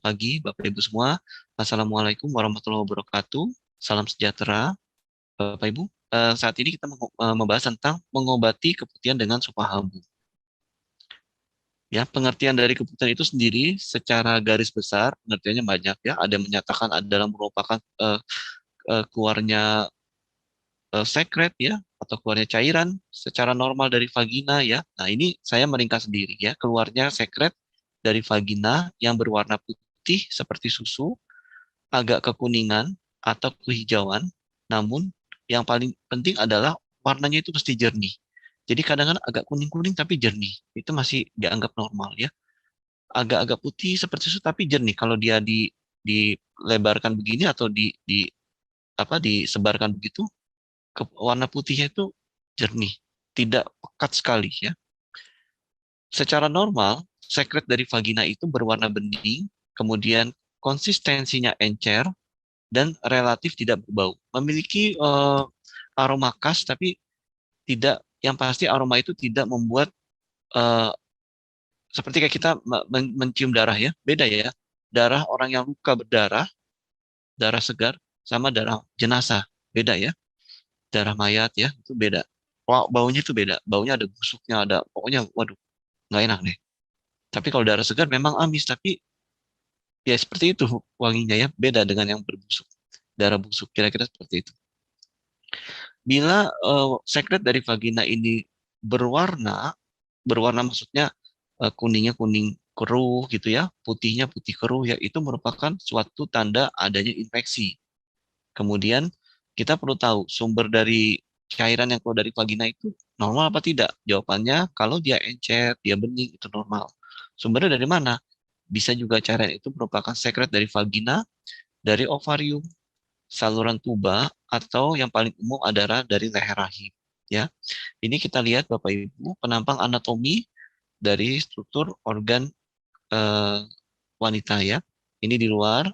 Selamat pagi, Bapak Ibu semua. Assalamualaikum warahmatullahi wabarakatuh. Salam sejahtera, Bapak Ibu. Saat ini kita membahas tentang mengobati keputihan dengan sumpah habu. Ya, pengertian dari keputihan itu sendiri secara garis besar pengertiannya banyak ya. Ada yang menyatakan adalah merupakan keluarnya sekret ya, atau keluarnya cairan secara normal dari vagina ya. Nah, ini saya meringkas sendiri ya, keluarnya sekret dari vagina yang berwarna putih seperti susu, agak kekuningan atau kehijauan, namun yang paling penting adalah warnanya itu mesti jernih. Jadi kadang-kadang agak kuning-kuning tapi jernih, itu masih dianggap normal ya. Agak-agak putih seperti susu tapi jernih. Kalau dia dilebarkan begini atau disebarkan begitu, warna putihnya itu jernih, tidak pekat sekali ya. Secara normal, sekret dari vagina itu berwarna bening, kemudian konsistensinya encer, dan relatif tidak berbau. Memiliki aroma khas, tapi tidak, yang pasti aroma itu tidak membuat eh, seperti kayak kita mencium darah ya. Beda ya. Darah orang yang luka berdarah, darah segar, sama darah jenazah. Beda ya. Darah mayat ya, itu beda. Wah, baunya itu beda. Baunya ada busuknya, ada, pokoknya waduh, nggak enak deh. Tapi kalau darah segar memang amis, tapi ya seperti itu wanginya ya. Beda dengan yang berbusuk. Darah busuk, kira-kira seperti itu. Bila sekret dari vagina ini berwarna, berwarna maksudnya kuningnya kuning keruh gitu ya, putihnya putih keruh ya, itu merupakan suatu tanda adanya infeksi. Kemudian kita perlu tahu sumber dari cairan yang keluar dari vagina itu normal apa tidak? Jawabannya kalau dia encer, dia bening itu normal. Sumbernya dari mana? Bisa juga cairan itu merupakan sekret dari vagina, dari ovarium, saluran tuba, atau yang paling umum adalah dari leher rahim. Ya, ini kita lihat Bapak Ibu penampang anatomi dari struktur organ eh, wanita ya. Ini di luar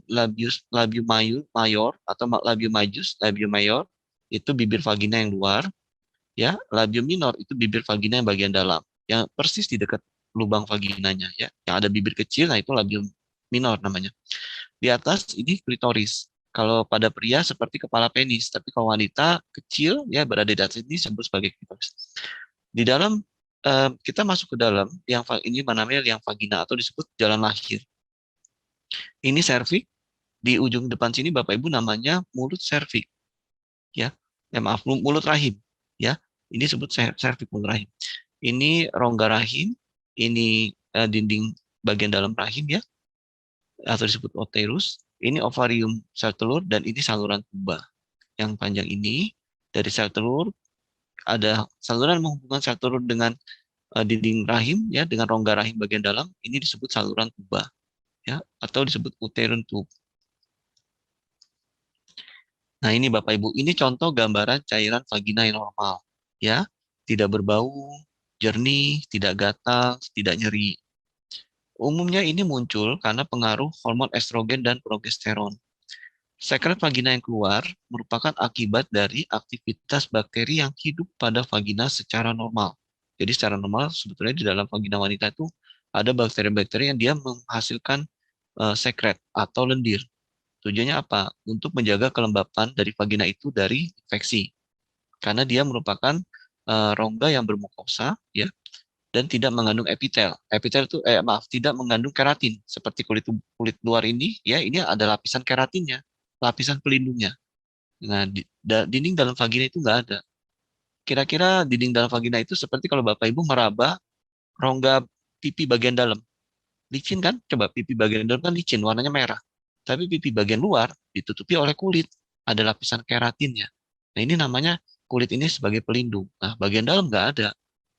labium mayor atau labium majus, labium mayor itu bibir vagina yang luar, ya. Labium minor itu bibir vagina yang bagian dalam, yang persis di dekat lubang vaginanya ya. Yang ada bibir kecil, nah itu labium minor namanya. Di atas ini klitoris. Kalau pada pria seperti kepala penis, tapi kalau wanita kecil ya berada di atas ini disebut sebagai klitoris. Di dalam kita masuk ke dalam yang ini namanya yang vagina atau disebut jalan lahir. Ini serviks, di ujung depan sini Bapak Ibu namanya mulut serviks ya. Maaf, mulut rahim ya. Ini disebut serviks mulut rahim. Ini rongga rahim, ini dinding bagian dalam rahim ya, atau disebut uterus. Ini ovarium sel telur, dan ini saluran tuba. Yang panjang ini dari sel telur, ada saluran menghubungkan sel telur dengan dinding rahim ya, dengan rongga rahim bagian dalam, ini disebut saluran tuba ya, atau disebut uterine tube. Nah, ini Bapak Ibu, ini contoh gambaran cairan vagina yang normal ya, tidak berbau, jernih, tidak gatal, tidak nyeri. Umumnya ini muncul karena pengaruh hormon estrogen dan progesteron. Sekret vagina yang keluar merupakan akibat dari aktivitas bakteri yang hidup pada vagina secara normal. Jadi secara normal sebetulnya di dalam vagina wanita itu ada bakteri-bakteri yang dia menghasilkan sekret atau lendir. Tujuannya apa? Untuk menjaga kelembapan dari vagina itu dari infeksi. Karena dia merupakan rongga yang bermukosa ya, dan tidak mengandung epitel. Epitel itu maaf, tidak mengandung keratin seperti kulit kulit luar ini ya, ini ada lapisan keratinnya, lapisan pelindungnya. Nah, dinding dalam vagina itu nggak ada. Kira-kira dinding dalam vagina itu seperti kalau Bapak Ibu meraba rongga pipi bagian dalam. Licin kan? Coba pipi bagian dalam kan licin, warnanya merah. Tapi pipi bagian luar ditutupi oleh kulit, ada lapisan keratinnya. Nah, ini namanya kulit ini sebagai pelindung. Nah, bagian dalam nggak ada.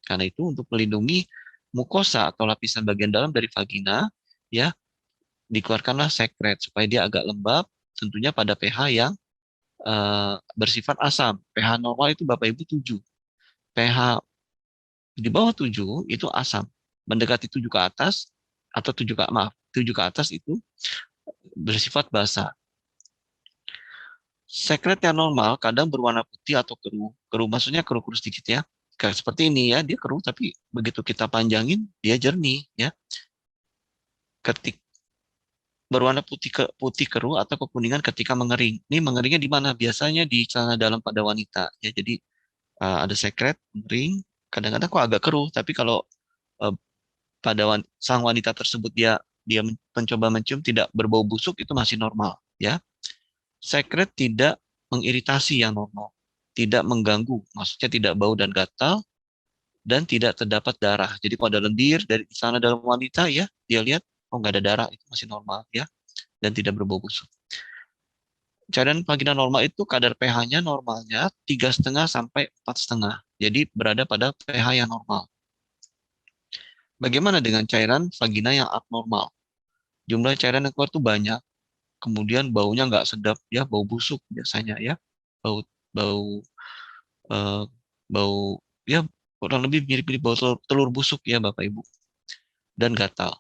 Karena itu untuk melindungi mukosa atau lapisan bagian dalam dari vagina, ya, dikeluarkanlah sekret supaya dia agak lembab, tentunya pada pH yang bersifat asam. pH normal itu Bapak Ibu 7. pH di bawah 7 itu asam. Mendekati 7 ke atas atau 7 ke maaf, 7 ke atas itu bersifat basa. Sekret yang normal kadang berwarna putih atau keruh. Keruh maksudnya keruh-keruh sedikit ya. Kayak seperti ini ya, dia keruh tapi begitu kita panjangin dia jernih ya. berwarna putih keruh atau kekuningan ketika mengering. Ini mengeringnya di mana? Biasanya di celana dalam pada wanita. Ya, jadi ada sekret, mengering. Kadang-kadang kok agak keruh, tapi kalau uh, pada sang wanita tersebut dia mencoba mencium tidak berbau busuk itu masih normal. Ya, sekret tidak mengiritasi yang normal, tidak mengganggu, maksudnya tidak bau dan gatal, dan tidak terdapat darah. Jadi kalau ada lendir dari sana dalam wanita ya, dia lihat oh nggak ada darah itu masih normal ya, dan tidak berbau busuk. Cairan vagina normal itu kadar pH-nya normalnya 3,5 sampai 4,5. Jadi berada pada pH yang normal. Bagaimana dengan cairan vagina yang abnormal? Jumlah cairan yang keluar itu banyak, kemudian baunya nggak sedap ya, bau busuk biasanya ya, bau bau eh, bau ya kurang lebih mirip-mirip bau telur busuk ya Bapak Ibu, dan gatal.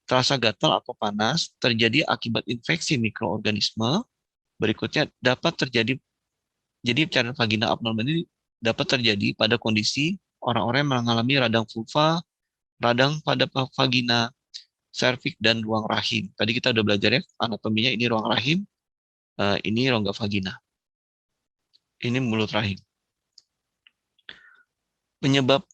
Terasa gatal atau panas terjadi akibat infeksi mikroorganisme. Berikutnya dapat terjadi, jadi cairan vagina abnormal ini dapat terjadi pada kondisi orang-orang yang mengalami radang vulva, radang pada vagina, serviks, dan ruang rahim. Tadi kita udah belajar ya anatominya, ini ruang rahim, ini rongga vagina, ini mulut rahim. Penyebab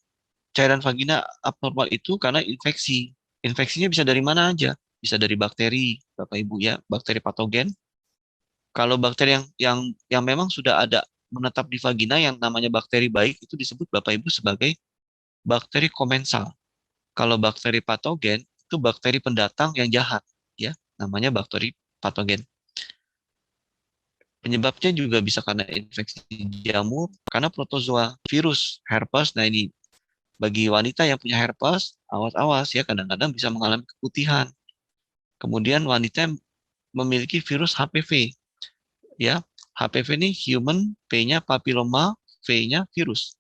cairan vagina abnormal itu karena infeksi. Infeksinya bisa dari mana aja? Bisa dari bakteri, Bapak Ibu ya, bakteri patogen. Kalau bakteri yang memang sudah ada menetap di vagina yang namanya bakteri baik itu disebut Bapak Ibu sebagai bakteri komensal. Kalau bakteri patogen itu bakteri pendatang yang jahat ya, namanya bakteri patogen. Penyebabnya juga bisa karena infeksi jamur, karena protozoa, virus, herpes. Nah ini bagi wanita yang punya herpes, awas-awas ya, kadang-kadang bisa mengalami keputihan. Kemudian wanita yang memiliki virus HPV, ya, HPV ini human, P-nya papilloma, V-nya virus.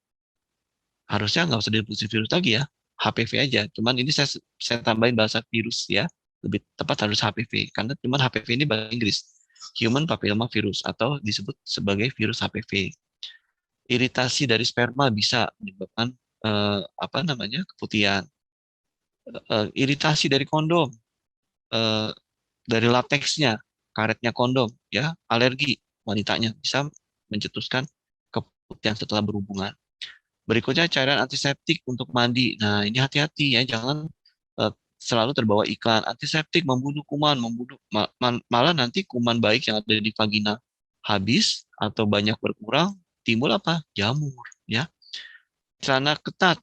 Harusnya nggak usah disebut virus lagi ya, HPV aja. Cuman ini saya tambahin bahasa virus ya, lebih tepat harus HPV, karena cuman HPV ini bahasa Inggris, human papilloma virus, atau disebut sebagai virus HPV. Iritasi dari sperma bisa menyebabkan apa namanya keputihan. Iritasi dari kondom, eh, dari lateksnya, karetnya kondom, ya, alergi wanitanya bisa mencetuskan keputihan setelah berhubungan. Berikutnya cairan antiseptik untuk mandi. Nah, ini hati-hati ya, jangan selalu terbawa iklan antiseptik membunuh kuman, malah nanti kuman baik yang ada di vagina habis atau banyak berkurang, timbul apa? Jamur, ya. Celana ketat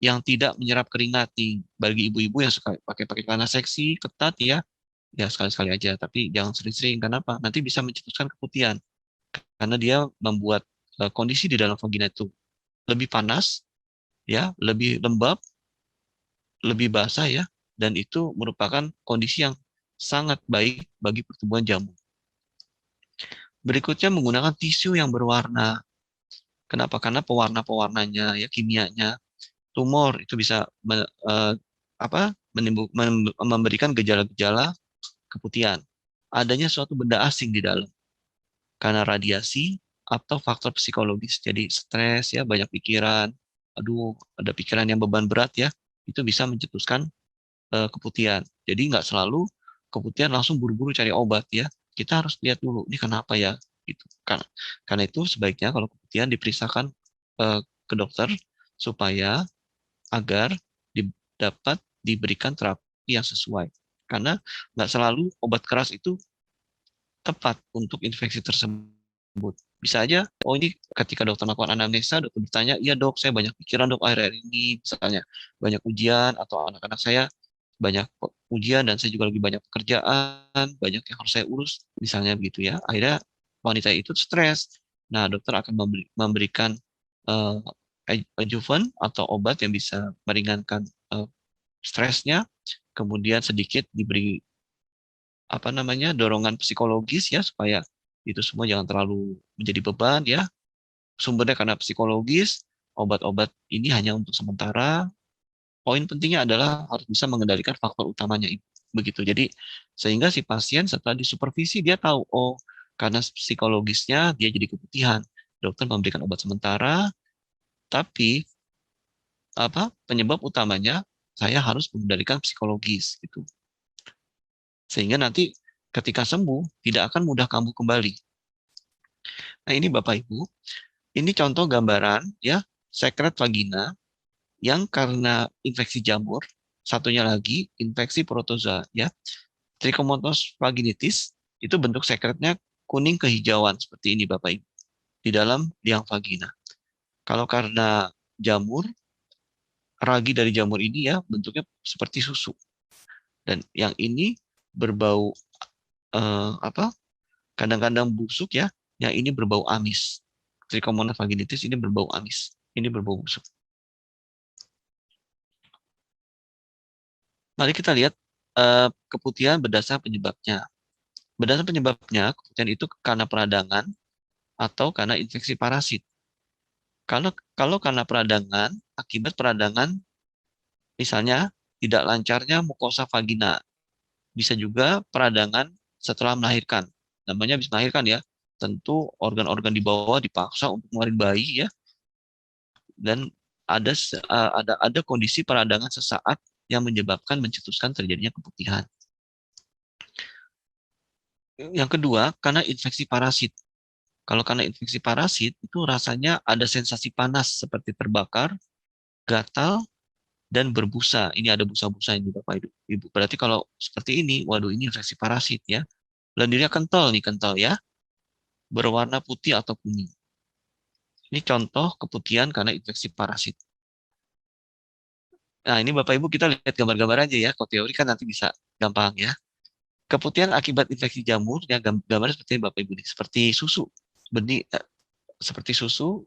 yang tidak menyerap keringat nih, bagi ibu-ibu yang suka pakai celana seksi ketat ya sekali-sekali aja, tapi jangan sering-sering. Kenapa? Nanti bisa mencetuskan keputihan karena dia membuat kondisi di dalam vagina itu lebih panas, ya, lebih lembab, lebih basah ya, dan itu merupakan kondisi yang sangat baik bagi pertumbuhan jamur. Berikutnya menggunakan tisu yang berwarna. Kenapa? Karena pewarna-pewarnanya ya kimianya, tumor itu bisa memberikan gejala-gejala keputihan. Adanya suatu benda asing di dalam karena radiasi atau faktor psikologis. Jadi stres ya, banyak pikiran, aduh ada pikiran yang beban berat ya, itu bisa mencetuskan keputihan. Jadi nggak selalu keputihan langsung buru-buru cari obat ya. Kita harus lihat dulu ini kenapa ya gitu. Karena itu sebaiknya kalau keputihan diperiksakan ke dokter supaya agar dapat diberikan terapi yang sesuai. Karena nggak selalu obat keras itu tepat untuk infeksi tersebut. Bisa aja, oh ini ketika dokter melakukan anamnesa, dokter bertanya, iya dok, saya banyak pikiran dok akhir-akhir ini, misalnya banyak ujian, atau anak-anak saya banyak ujian, dan saya juga lagi banyak pekerjaan, banyak yang harus saya urus, misalnya begitu ya. Akhirnya wanita itu stres. Nah, dokter akan memberikan uh, adjuvan atau obat yang bisa meringankan stresnya, kemudian sedikit diberi apa namanya dorongan psikologis ya supaya itu semua jangan terlalu menjadi beban ya. Sumbernya karena psikologis, obat-obat ini hanya untuk sementara. Poin pentingnya adalah harus bisa mengendalikan faktor utamanya itu. Begitu. Jadi sehingga si pasien setelah disupervisi dia tahu oh karena psikologisnya dia jadi keputihan. Dokter memberikan obat sementara, tapi apa penyebab utamanya saya harus mengendalikan psikologis gitu. Sehingga nanti Ketika sembuh, tidak akan mudah kambuh kembali. Nah, ini Bapak Ibu, ini contoh gambaran ya, sekret vagina yang karena infeksi jamur, satunya lagi infeksi protozoa ya. Trichomonas vaginitis itu bentuk sekretnya kuning kehijauan seperti ini Bapak Ibu di dalam liang vagina. Kalau karena jamur, ragi dari jamur ini ya bentuknya seperti susu. Dan yang ini berbau apa? Kadang-kadang busuk ya. Yang ini berbau amis. Trichomonas vaginitis ini berbau amis. Ini berbau busuk. Mari kita lihat keputihan berdasar penyebabnya. Berdasar penyebabnya, keputihan itu karena peradangan atau karena infeksi parasit. Kalau kalau karena peradangan, akibat peradangan, misalnya tidak lancarnya mukosa vagina, bisa juga peradangan setelah melahirkan. Namanya habis melahirkan ya, tentu organ-organ di bawah dipaksa untuk mengeluarkan bayi ya, dan ada kondisi peradangan sesaat yang menyebabkan mencetuskan terjadinya keputihan. Yang kedua, karena infeksi parasit. Kalau karena infeksi parasit, itu rasanya ada sensasi panas seperti terbakar, gatal, dan berbusa. Ini ada busa-busa ini Bapak Ibu. Berarti kalau seperti ini, waduh ini infeksi parasit ya. Lendirnya kental nih, kental ya. Berwarna putih atau kuning. Ini contoh keputihan karena infeksi parasit. Nah, ini Bapak Ibu kita lihat gambar-gambar aja ya. Kalau teori kan nanti bisa gampang ya. Keputihan akibat infeksi jamur, ya gambar seperti ini Bapak Ibu. Seperti susu. Seperti susu.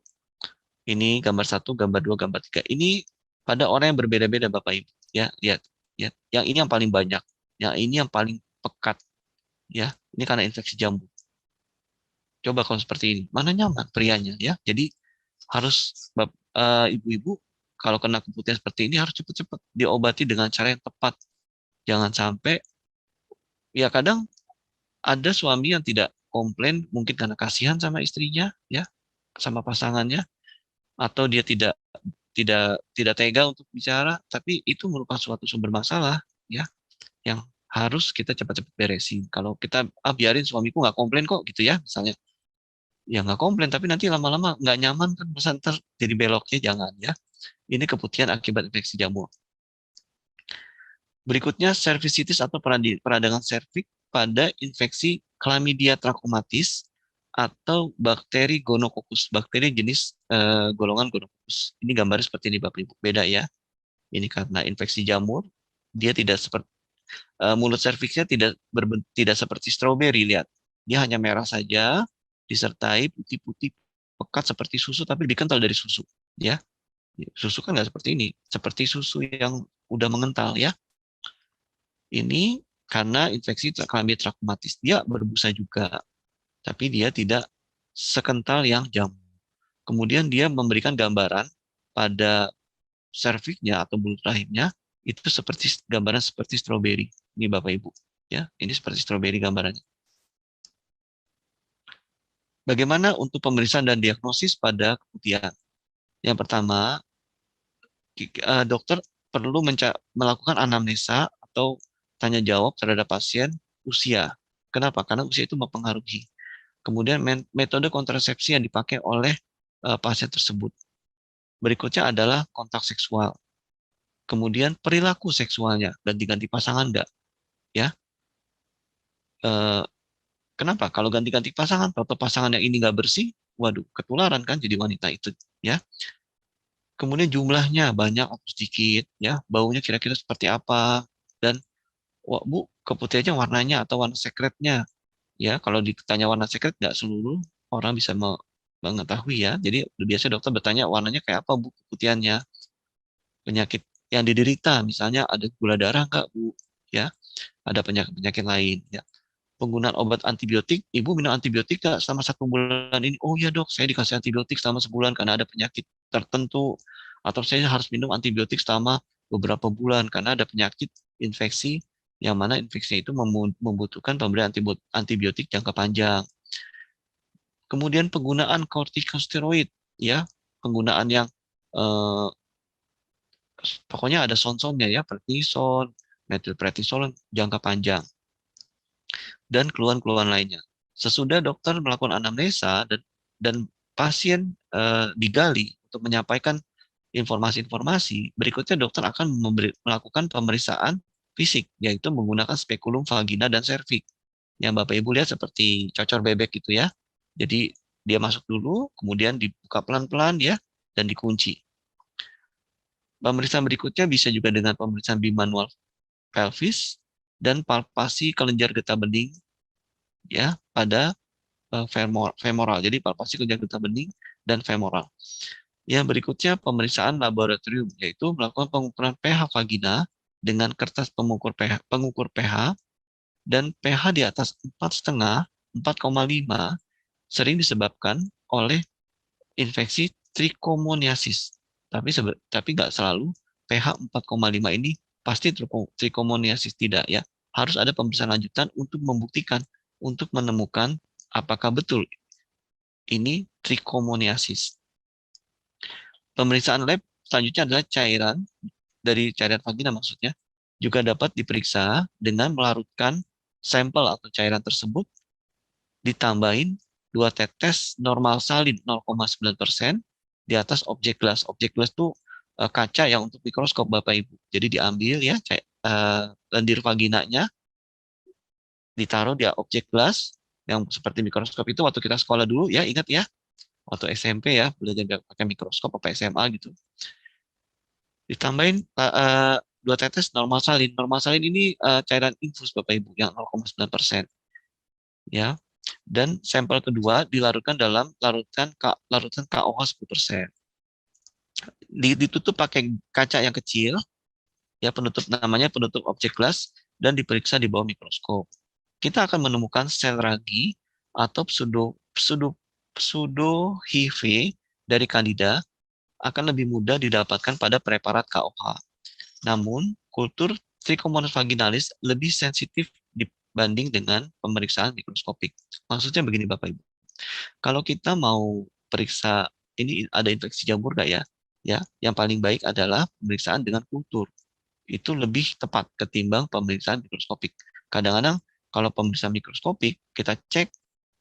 Ini gambar 1, gambar 2, gambar 3. Ini pada orang yang berbeda-beda Bapak Ibu. Ya, lihat. Ya. Yang ini yang paling banyak. Yang ini yang paling pekat. Ya, ini karena infeksi jamur. Coba kalau seperti ini, mana nyaman prianya ya. Jadi harus ibu-ibu kalau kena keputihan seperti ini harus cepat-cepat diobati dengan cara yang tepat. Jangan sampai ya kadang ada suami yang tidak komplain mungkin karena kasihan sama istrinya ya, sama pasangannya, atau dia tidak tega untuk bicara, tapi itu merupakan suatu sumber masalah ya yang harus kita cepat-cepat beresin. Kalau kita biarin suamiku nggak komplain kok gitu ya misalnya, ya nggak komplain tapi nanti lama-lama nggak nyaman kan, masa ntar jadi beloknya, jangan ya. Ini keputihan akibat infeksi jamur. Berikutnya cervicitis atau peradangan serviks pada infeksi Chlamydia trachomatis atau bakteri gonococcus, bakteri jenis golongan gonococcus. Ini gambarnya seperti ini Bapak Ibu, beda ya. Ini karena infeksi jamur, dia tidak seperti mulut serviksnya tidak seperti stroberi, lihat. Dia hanya merah saja, disertai putih-putih pekat seperti susu tapi lebih kental dari susu, ya. Susu kan nggak seperti ini, seperti susu yang udah mengental ya. Ini karena infeksi Chlamydia trachomatis. Dia berbusa juga, tapi dia tidak sekental yang jamur. Kemudian dia memberikan gambaran pada serviknya atau mulut rahimnya itu seperti gambaran seperti stroberi. Ini Bapak Ibu, ya. Ini seperti stroberi gambarannya. Bagaimana untuk pemeriksaan dan diagnosis pada keputihan? Yang pertama, dokter perlu melakukan anamnesa atau tanya jawab terhadap pasien usia. Kenapa? Karena usia itu mempengaruhi. Kemudian metode kontrasepsi yang dipakai oleh pasien tersebut. Berikutnya adalah kontak seksual. Kemudian perilaku seksualnya, ganti-ganti pasangan enggak, ya. Eh, Kenapa? Kalau ganti-ganti pasangan, atau pasangan yang ini nggak bersih, waduh, ketularan kan jadi wanita itu, ya. Kemudian jumlahnya banyak atau sedikit, ya. Baunya kira-kira seperti apa, dan wah, Bu, keputihannya warnanya atau warna sekretnya, ya. Kalau ditanya warna sekret, nggak seluruh orang bisa mengetahui ya. Jadi biasanya dokter bertanya warnanya kayak apa Bu keputihannya, penyakit yang diderita, misalnya ada gula darah nggak Bu, ya, ada penyakit-penyakit lain, ya. Penggunaan obat antibiotik, ibu minum antibiotik nggak selama 1 bulan ini? Oh ya dok, saya dikasih antibiotik selama sebulan karena ada penyakit tertentu, atau saya harus minum antibiotik selama beberapa bulan karena ada penyakit infeksi yang mana infeksi itu membutuhkan pemberian antibiotik jangka panjang. Kemudian penggunaan kortikosteroid, ya, penggunaan yang eh, pokoknya ada son-sonnya ya, prednison, metilprednisolon jangka panjang. dan keluhan-keluhan lainnya. Sesudah dokter melakukan anamnesa dan pasien digali untuk menyampaikan informasi-informasi, berikutnya dokter akan melakukan pemeriksaan fisik, yaitu menggunakan spekulum vagina dan serviks. Yang Bapak Ibu lihat seperti cocor bebek gitu ya. Jadi dia masuk dulu, kemudian dibuka pelan-pelan ya, dan dikunci. Pemeriksaan berikutnya bisa juga dengan pemeriksaan bimanual pelvis dan palpasi kelenjar getah bening ya pada femoral. Jadi palpasi kelenjar getah bening dan femoral. Yang berikutnya pemeriksaan laboratorium, yaitu melakukan pengukuran pH vagina dengan kertas pengukur pH dan pH di atas 4,5, 4,5 sering disebabkan oleh infeksi trichomoniasis. Tapi nggak selalu pH 4,5 ini pasti trichomoniasis, tidak ya. Harus ada pemeriksaan lanjutan untuk membuktikan, untuk menemukan apakah betul ini trichomoniasis. Pemeriksaan lab selanjutnya adalah cairan vagina maksudnya, juga dapat diperiksa dengan melarutkan sampel atau cairan tersebut, ditambahin 2 tetes normal salin 0,9% di atas objek gelas. Objek gelas itu kaca yang untuk mikroskop Bapak Ibu. Jadi diambil ya lendir vaginanya, ditaruh di objek gelas yang seperti mikroskop itu waktu kita sekolah dulu ya, ingat ya, waktu SMP ya, belajar pakai mikroskop apa SMA gitu. Ditambahin 2 tetes normal salin. Normal salin ini cairan infus Bapak Ibu yang 0,9%. Ya. Dan sampel kedua dilarutkan dalam larutan KOH 10%. Ditutup pakai kaca yang kecil, ya penutup objek gelas dan diperiksa di bawah mikroskop. Kita akan menemukan sel ragi atau pseudo HIV dari Candida akan lebih mudah didapatkan pada preparat KOH. Namun, kultur Trichomonas vaginalis lebih sensitif dibanding dengan pemeriksaan mikroskopik. Maksudnya begini Bapak Ibu. Kalau kita mau periksa ini ada infeksi jamur nggak ya? Ya, yang paling baik adalah pemeriksaan dengan kultur. Itu lebih tepat ketimbang pemeriksaan mikroskopik. Kadang-kadang kalau pemeriksaan mikroskopik kita cek,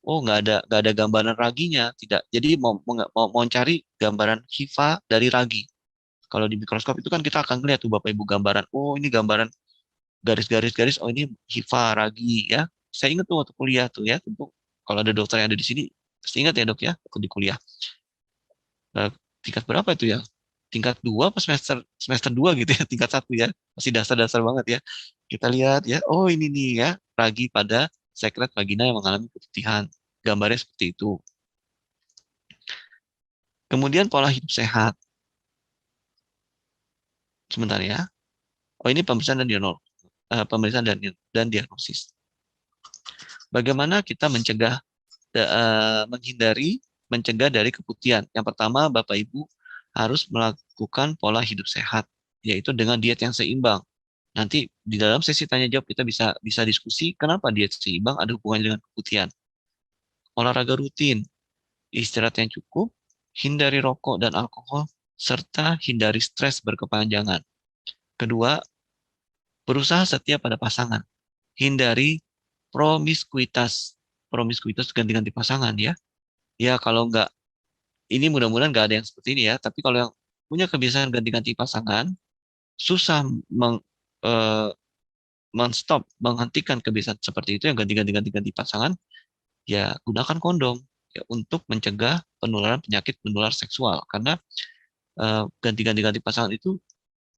oh nggak ada gambaran raginya, tidak. Jadi mau cari gambaran hifa dari ragi. Kalau di mikroskop itu kan kita akan lihat tuh Bapak Ibu gambaran, oh ini gambaran garis-garis-garis, oh ini hifa ragi ya. Saya ingat tuh waktu kuliah tuh ya, tentu kalau ada dokter yang ada di sini, pasti ingat ya dok ya, waktu di kuliah. Tingkat berapa itu ya? Tingkat 2 apa semester 2 gitu ya, tingkat 1 ya. Masih dasar-dasar banget ya. Kita lihat ya, oh ini nih ya, ragi pada sekret vagina yang mengalami keputihan. Gambarnya seperti itu. Kemudian pola hidup sehat. Sebentar ya. Oh ini pemeriksaan dan diagnosis. Bagaimana kita mencegah dari keputihan? Yang pertama, Bapak Ibu harus melakukan pola hidup sehat, yaitu dengan diet yang seimbang. Nanti di dalam sesi tanya jawab kita bisa diskusi kenapa diet seimbang ada hubungannya dengan keputihan. Olahraga rutin, istirahat yang cukup, hindari rokok dan alkohol, serta hindari stres berkepanjangan. Kedua, berusaha setia pada pasangan. Hindari promiskuitas. Promiskuitas ganti-ganti pasangan ya. Ya kalau nggak, ini mudah-mudahan nggak ada yang seperti ini ya. Tapi kalau yang punya kebiasaan ganti-ganti pasangan, susah eh, menghentikan kebiasaan seperti itu yang ganti-ganti pasangan, ya gunakan kondom ya untuk mencegah penularan penyakit menular seksual. Karena ganti-ganti pasangan itu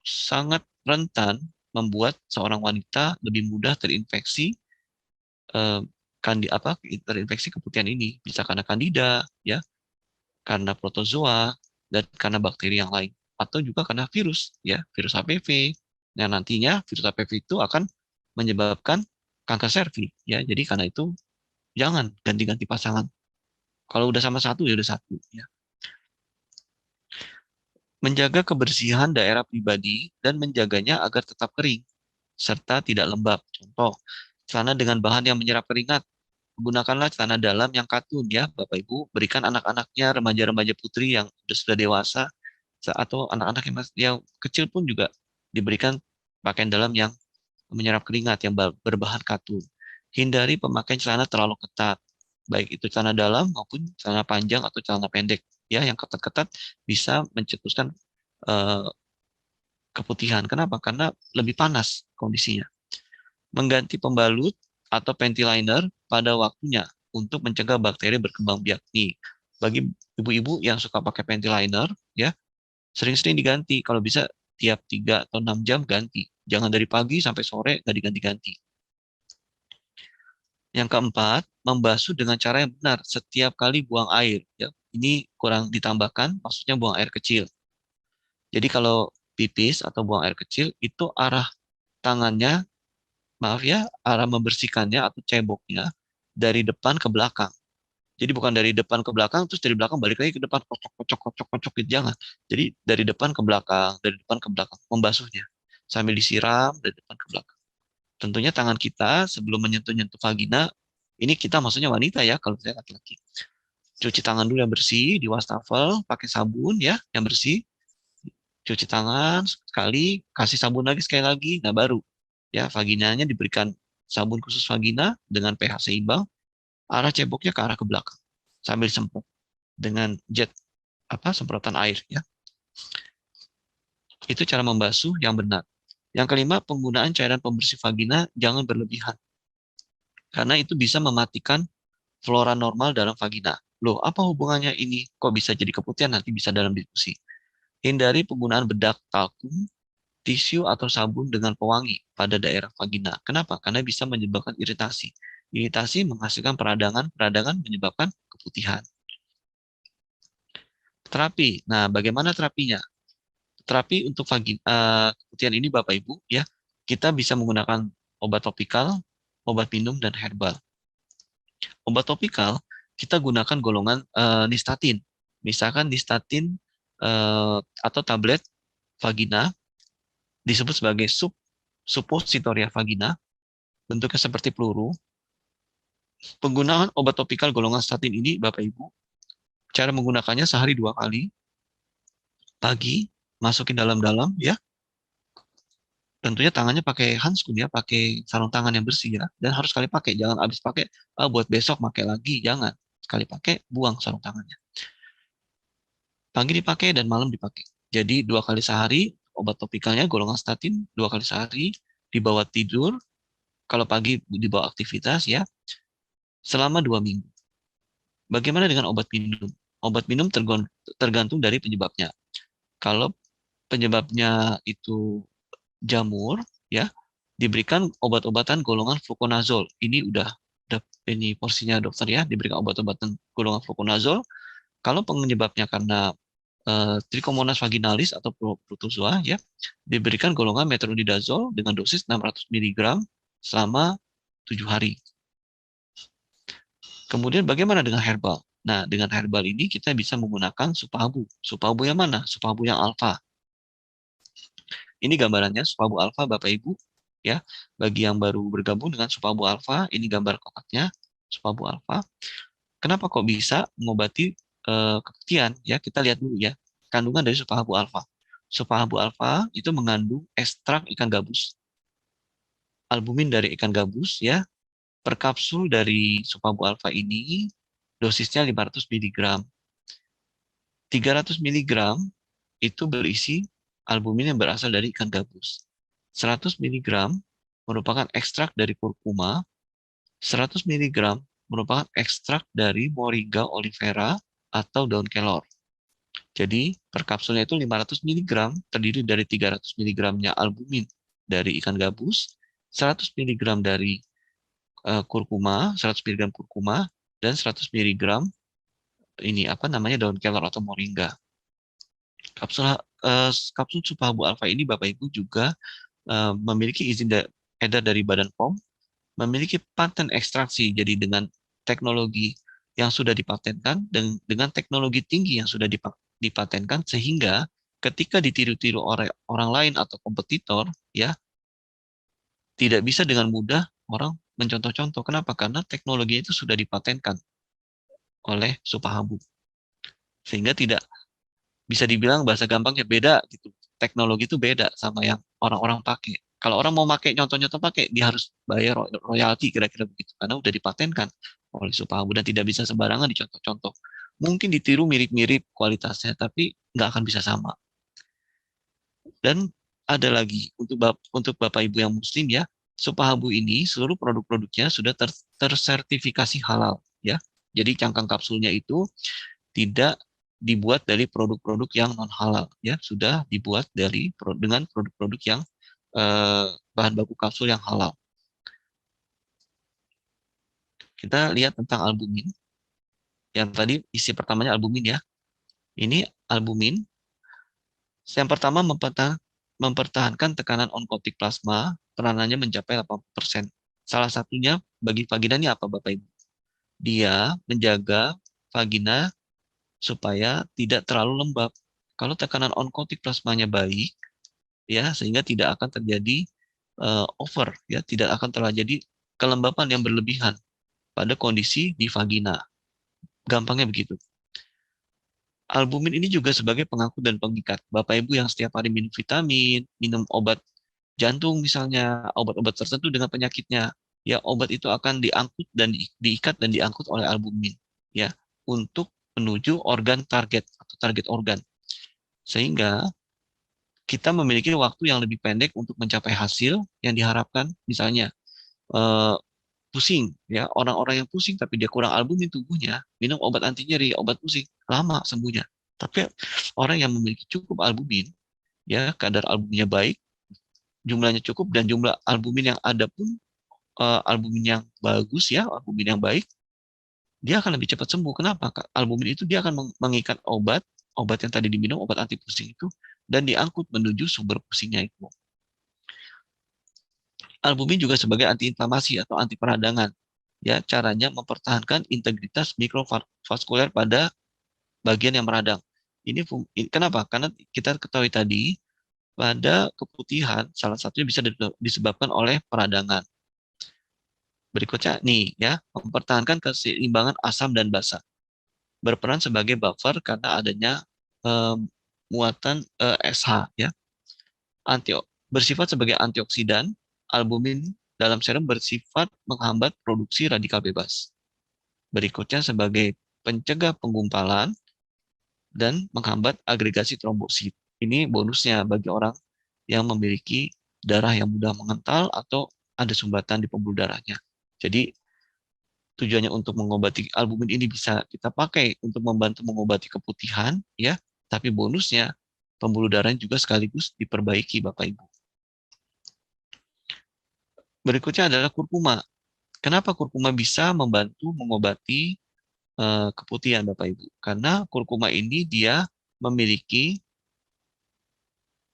sangat rentan membuat seorang wanita lebih mudah terinfeksi eh, terinfeksi keputihan ini, bisa karena kandida ya, karena protozoa dan karena bakteri yang lain, atau juga karena virus ya, virus HPV. Yang nantinya virus HPV itu akan menyebabkan kanker serviks ya. Jadi karena itu jangan ganti-ganti pasangan. Kalau udah sama satu ya udah satu ya. Menjaga kebersihan daerah pribadi dan menjaganya agar tetap kering serta tidak lembab. Contoh, celana dengan bahan yang menyerap keringat. Gunakanlah celana dalam yang katun ya, Bapak Ibu. Berikan anak-anaknya, remaja-remaja putri yang sudah dewasa atau anak-anak yang kecil pun juga diberikan pakaian dalam yang menyerap keringat yang berbahan katun. Hindari pemakaian celana terlalu ketat, baik itu celana dalam maupun celana panjang atau celana pendek. Ya, yang ketat-ketat bisa mencetuskan eh, keputihan. Kenapa? Karena lebih panas kondisinya. Mengganti pembalut atau panty liner pada waktunya untuk mencegah bakteri berkembang biak. Nih, bagi ibu-ibu yang suka pakai panty liner, ya sering-sering diganti. Kalau bisa tiap 3 atau 6 jam ganti. Jangan dari pagi sampai sore nggak diganti-ganti. Yang keempat, membasuh dengan cara yang benar setiap kali buang air. Ya, ini kurang ditambahkan, maksudnya buang air kecil. Jadi kalau pipis atau buang air kecil, itu arah tangannya, maaf ya, arah membersihkannya atau ceboknya dari depan ke belakang. Jadi bukan dari depan ke belakang, terus dari belakang balik lagi ke depan, kocok, kocok, kocok, kocok, gitu. Jangan. Jadi dari depan ke belakang, dari depan ke belakang, membasuhnya. Sambil disiram dari depan ke belakang. Tentunya tangan kita sebelum menyentuh-nyentuh vagina, ini kita maksudnya wanita ya, kalau saya laki-laki. Cuci tangan dulu yang bersih, di wastafel, pakai sabun ya, yang bersih. Cuci tangan sekali, kasih sabun lagi sekali lagi, nah baru. Ya, vaginanya diberikan sabun khusus vagina dengan pH seimbang, arah ceboknya ke arah ke belakang. Sambil semprot dengan jet semprotan air ya. Itu cara membasuh yang benar. Yang kelima, penggunaan cairan pembersih vagina jangan berlebihan. Karena itu bisa mematikan flora normal dalam vagina. Loh, apa hubungannya ini? Kok bisa jadi keputihan? Nanti bisa dalam diskusi. Hindari penggunaan bedak, talkum, tisu atau sabun dengan pewangi pada daerah vagina. Kenapa? Karena bisa menyebabkan iritasi. Iritasi menghasilkan peradangan, peradangan menyebabkan keputihan. Terapi. Nah, bagaimana terapinya? Terapi untuk keputihan ini Bapak Ibu ya, kita bisa menggunakan obat topikal, obat minum dan herbal. Obat topikal kita gunakan golongan nistatin. Misalkan nistatin atau tablet vagina disebut sebagai suppositoria vagina, bentuknya seperti peluru. Penggunaan obat topikal golongan statin ini Bapak Ibu, cara menggunakannya sehari 2 kali. Pagi masukin dalam-dalam ya, tentunya tangannya pakai handskun ya, pakai sarung tangan yang bersih ya, dan harus sekali pakai, jangan habis pakai buat besok pakai lagi, jangan. Sekali pakai, buang sarung tangannya. Pagi dipakai dan malam dipakai. Jadi 2 kali sehari, obat topikalnya golongan statin 2 kali sehari, dibawa tidur, kalau pagi dibawa aktivitas ya, selama 2 minggu. Bagaimana dengan obat minum? Obat minum tergantung dari penyebabnya. Kalau penyebabnya itu jamur, ya diberikan obat-obatan golongan fluconazole. Ini udah ini porsinya dokter ya, diberikan obat-obatan golongan fluconazole. Kalau penyebabnya karena Trichomonas vaginalis atau protozoa ya, diberikan golongan metronidazole dengan dosis 600 mg selama 7 hari. Kemudian bagaimana dengan herbal? Nah, dengan herbal ini kita bisa menggunakan supabu. Supabu yang mana? Supabu yang alfa. Ini gambarannya Supabu alfa Bapak Ibu ya. Bagi yang baru bergabung dengan Supabu alfa, ini gambar kotaknya Supabu alfa. Kenapa kok bisa mengobati keputihan ya? Kita lihat dulu ya. Kandungan dari Supabu alfa. Supabu alfa itu mengandung ekstrak ikan gabus. Albumin dari ikan gabus ya. Per kapsul dari Supabu alfa ini dosisnya 500 mg. 300 mg itu berisi albumin yang berasal dari ikan gabus. 100 mg merupakan ekstrak dari kurkuma, 100 mg merupakan ekstrak dari Moringa olivera atau daun kelor. Jadi per kapsulnya itu 500 mg terdiri dari 300 mg-nya albumin dari ikan gabus, 100 mg dari kurkuma, 100 mg kurkuma, dan 100 mg ini daun kelor atau moringa. Kapsul Supabu alfa ini Bapak Ibu juga memiliki izin edar dari Badan POM, memiliki paten ekstraksi. Jadi dengan teknologi yang sudah dipatenkan dan dengan teknologi tinggi yang sudah dipatenkan, sehingga ketika ditiru-tiru oleh orang lain atau kompetitor ya, tidak bisa dengan mudah orang mencontoh-contoh. Kenapa? Karena teknologi itu sudah dipatenkan oleh Supabu. Sehingga tidak bisa dibilang bahasa gampangnya beda gitu. Teknologi itu beda sama yang orang-orang pakai. Kalau orang mau pakai nyontoh-nyontoh pakai, dia harus bayar royalti kira-kira begitu karena udah dipatenkan oleh Supahabu dan tidak bisa sembarangan dicontoh-contoh. Mungkin ditiru mirip-mirip kualitasnya, tapi nggak akan bisa sama. Dan ada lagi untuk Bapak Ibu yang Muslim ya, Supahabu ini seluruh produk-produknya sudah tersertifikasi halal ya. Jadi cangkang kapsulnya itu tidak dibuat dari produk-produk yang non halal ya, sudah dibuat dengan produk-produk yang bahan baku kapsul yang halal. Kita lihat tentang albumin. Yang tadi isi pertamanya albumin ya. Ini albumin. Yang pertama mempertahankan tekanan onkotik plasma, peranannya mencapai 80%. Salah satunya bagi vagina ini apa Bapak Ibu? Dia menjaga vagina supaya tidak terlalu lembab. Kalau tekanan onkotik plasmanya baik, ya sehingga tidak akan terjadi over, ya tidak akan terjadi kelembapan yang berlebihan pada kondisi di vagina. Gampangnya begitu. Albumin ini juga sebagai pengangkut dan pengikat. Bapak Ibu yang setiap hari minum vitamin, minum obat jantung misalnya, obat-obat tertentu dengan penyakitnya, ya obat itu akan diangkut dan diikat dan diangkut oleh albumin, ya, untuk menuju organ target atau target organ. Sehingga kita memiliki waktu yang lebih pendek untuk mencapai hasil yang diharapkan, misalnya eh, pusing, ya orang-orang yang pusing tapi dia kurang albumin tubuhnya, minum obat anti nyeri, obat pusing, lama sembuhnya. Tapi orang yang memiliki cukup albumin, ya kadar albuminnya baik, jumlahnya cukup dan jumlah albumin yang ada pun albumin yang bagus ya, albumin yang baik, dia akan lebih cepat sembuh. Kenapa? Albumin itu dia akan mengikat obat yang tadi diminum, obat anti pusing itu, dan diangkut menuju sumber pusingnya itu. Albumin juga sebagai antiinflamasi atau anti peradangan. Ya, caranya mempertahankan integritas mikrovaskuler pada bagian yang meradang. Ini kenapa? Karena kita ketahui tadi pada keputihan salah satunya bisa disebabkan oleh peradangan. Berikutnya nih ya, mempertahankan keseimbangan asam dan basa. Berperan sebagai buffer karena adanya muatan SH ya. Bersifat sebagai antioksidan, albumin dalam serum bersifat menghambat produksi radikal bebas. Berikutnya sebagai pencegah penggumpalan dan menghambat agregasi trombosit. Ini bonusnya bagi orang yang memiliki darah yang mudah mengental atau ada sumbatan di pembuluh darahnya. Jadi tujuannya untuk mengobati albumin ini bisa kita pakai untuk membantu mengobati keputihan ya, tapi bonusnya pembuluh darahnya juga sekaligus diperbaiki Bapak Ibu. Berikutnya adalah kurkuma. Kenapa kurkuma bisa membantu mengobati keputihan Bapak Ibu? Karena kurkuma ini dia memiliki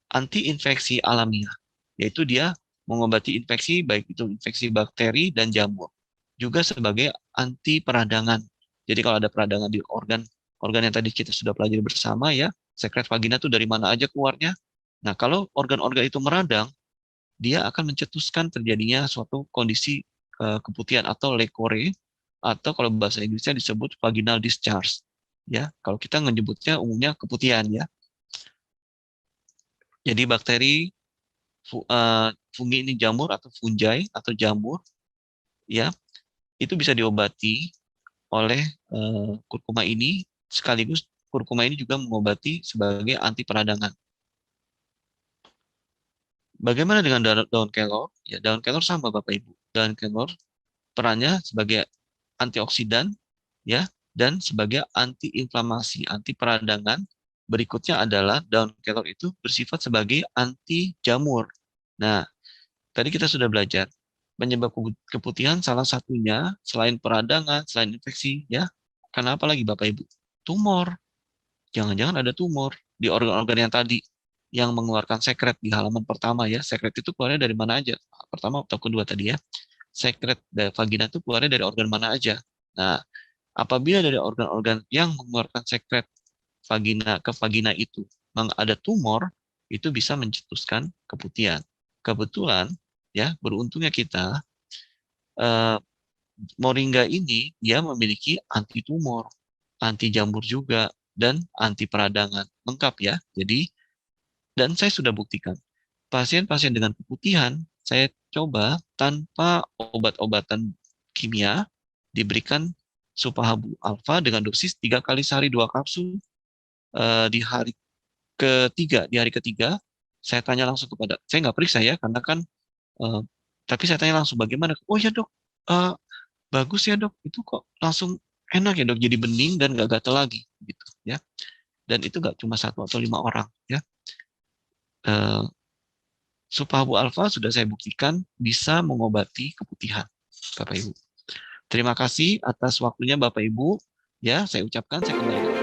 anti-infeksi alamiah, yaitu dia mengobati infeksi baik itu infeksi bakteri dan jamur. Juga sebagai anti peradangan. Jadi kalau ada peradangan di organ yang tadi kita sudah pelajari bersama ya, sekret vagina itu dari mana aja keluarnya. Nah, kalau organ-organ itu meradang, dia akan mencetuskan terjadinya suatu kondisi keputihan atau lekore, atau kalau bahasa Inggrisnya disebut vaginal discharge. Ya, kalau kita menyebutnya umumnya keputihan ya. Jadi bakteri fungi ini jamur atau fungi atau jamur ya, itu bisa diobati oleh kurkuma ini, sekaligus kurkuma ini juga mengobati sebagai anti peradangan. Bagaimana dengan daun kelor? Ya, daun kelor sama Bapak Ibu. Daun kelor perannya sebagai antioksidan ya dan sebagai antiinflamasi, anti peradangan. Berikutnya adalah daun kelor itu bersifat sebagai anti jamur. Nah, tadi kita sudah belajar penyebab keputihan salah satunya selain peradangan, selain infeksi ya. Karena apa lagi Bapak Ibu? Tumor. Jangan-jangan ada tumor di organ-organ yang tadi yang mengeluarkan sekret di halaman pertama ya. Sekret itu keluarnya dari mana aja? Pertama atau kedua tadi ya. Sekret dari vagina itu keluarnya dari organ mana aja. Nah, apabila dari organ-organ yang mengeluarkan sekret vagina ke vagina itu ada tumor, itu bisa mencetuskan keputihan. Kebetulan ya, beruntungnya kita moringa ini dia memiliki anti tumor, anti jamur juga dan anti peradangan. Lengkap ya. Jadi dan saya sudah buktikan pasien-pasien dengan keputihan, saya coba tanpa obat-obatan kimia, diberikan Supahabu Alfa dengan dosis 3 kali sehari 2 kapsul. Di hari ketiga, saya tanya langsung kepada, saya nggak periksa ya, karena kan, eh, tapi saya tanya langsung bagaimana. Oh ya dok, eh, bagus ya dok, itu kok langsung enak ya dok, jadi bening dan nggak gatal lagi, gitu ya. Dan itu nggak cuma 1 atau 5 orang ya. Eh, Supahabu Alfa sudah saya buktikan bisa mengobati keputihan, Bapak Ibu. Terima kasih atas waktunya Bapak Ibu. Ya, saya ucapkan, saya kembali.